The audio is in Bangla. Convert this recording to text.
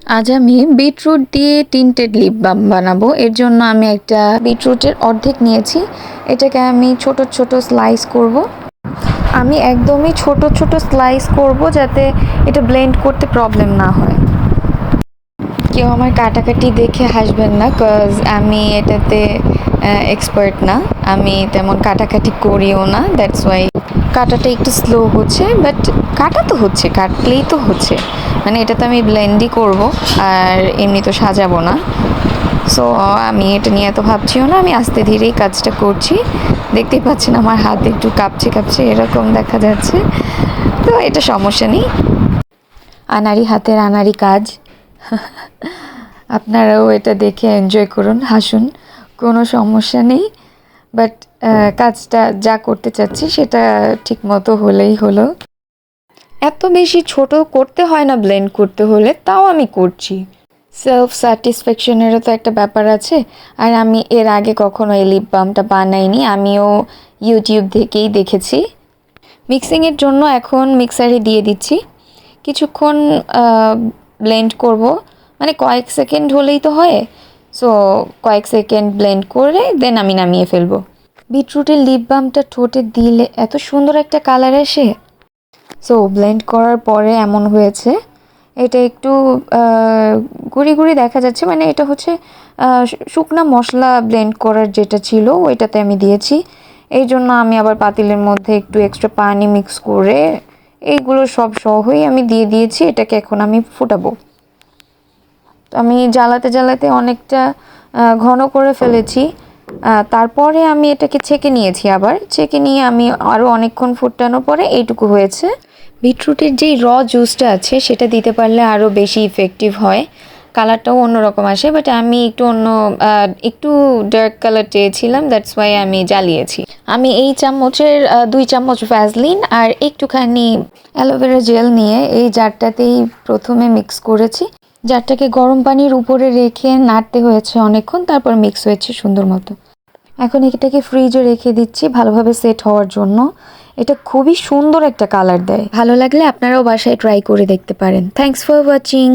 আজ আমি বিটরুট দিয়ে টিন্টেড লিপ বাম বানাবো। এর জন্য আমি একটা বিটরুটের অর্ধেক নিয়েছি। এটাকে আমি ছোট ছোট স্লাইস করব। আমি একদমই ছোট ছোট স্লাইস করব যাতে এটা ব্লেন্ড করতে প্রবলেম না হয়। কেউ আমার কাটাকাটি দেখে হাসবেন না, কজ আমি এটাতে এক্সপার্ট না। আমি তেমন কাটাকাটি করিও না, দ্যাটস ওয়াই কাটাটা একটু স্লো হচ্ছে। বাট কাটা তো হচ্ছে, কাটলেই তো হচ্ছে, মানে এটা তো আমি ব্লেন্ডই করব, আর এমনি তো সাজাবো না। সো আমি এটা নিয়ে এত ভাবছিও না, আমি আস্তে ধীরেই কাজটা করছি। দেখতেই পাচ্ছেন আমার হাত একটু কাঁপছে কাঁপছে এরকম দেখা যাচ্ছে, তো এটা সমস্যা নেই। আনাড়ি হাতের আনাড়ি কাজ। আপনারাও এটা দেখে এনজয় করুন, হাসুন, কোনো সমস্যা নেই। বাট কাজটা যা করতে চাচ্ছি সেটা ঠিক মতো হলেই হলো। এত বেশি ছোট করতে হয় না ব্লেন্ড করতে হলে, তাও আমি করছি। সেলফ স্যাটিসফ্যাকশনেরও তো একটা ব্যাপার আছে। আর আমি এর আগে কখনো এই লিপ বামটা বানাইনি, আমিও ইউটিউব থেকেই দেখেছি। মিক্সিংয়ের জন্য এখন মিক্সারে দিয়ে দিচ্ছি, কিছুক্ষণ ব্লেন্ড করব, মানে কয়েক সেকেন্ড হলেই তো হয়। সো কয়েক সেকেন্ড ব্লেন্ড করে দেন আমি নামিয়ে ফেলবো। বিটরুটের লিপ বামটা ঠোঁটে দিলে এত সুন্দর একটা কালার আসে। সো ব্লেন্ড করার পরে এমন হয়েছে, এটা একটু গুঁড়ি গুঁড়ি দেখা যাচ্ছে, মানে এটা হচ্ছে শুকনা মশলা ব্লেন্ড করার যেটা ছিল ওইটাতে আমি দিয়েছি। এই জন্য আমি আবার পাতিলের মধ্যে একটু এক্সট্রা পানি মিক্স করে এইগুলো সব সহই আমি দিয়ে দিয়েছি। এটাকে এখন আমি ফুটাবো। আমি জ্বালাতে জ্বালাতে অনেকটা ঘন করে ফেলেছি। তারপরে আমি এটাকে ছেঁকে নিয়েছি, আবার ছেঁকে নিয়ে আমি আরও অনেকক্ষণ ফুটানোর পরে এইটুকু হয়েছে। বিটরুটের যেই জুসটা আছে সেটা দিতে পারলে আরও বেশি ইফেক্টিভ হয়, কালারটাও অন্যরকম আসে। বাট আমি একটু একটু ডার্ক কালার চেয়েছিলাম, দ্যাটস ওয়াই আমি জ্বালিয়েছি। আমি এই চামচের 2 চামচ ভ্যাসলিন আর একটুখানি অ্যালোভেরা জেল নিয়ে এই জারটাতেই প্রথমে মিক্স করেছি। জারটাকে গরম পানির উপরে রেখে নাড়তে হয়েছে অনেকক্ষণ, তারপর মিক্স হয়েছে সুন্দর মতো। এখন এটাকে ফ্রিজে রেখে দিচ্ছি ভালোভাবে সেট হওয়ার জন্য। এটা খুবই সুন্দর একটা কালার দেয়। ভালো লাগলে আপনারাও বাসায় ট্রাই করে দেখতে পারেন। Thanks for watching.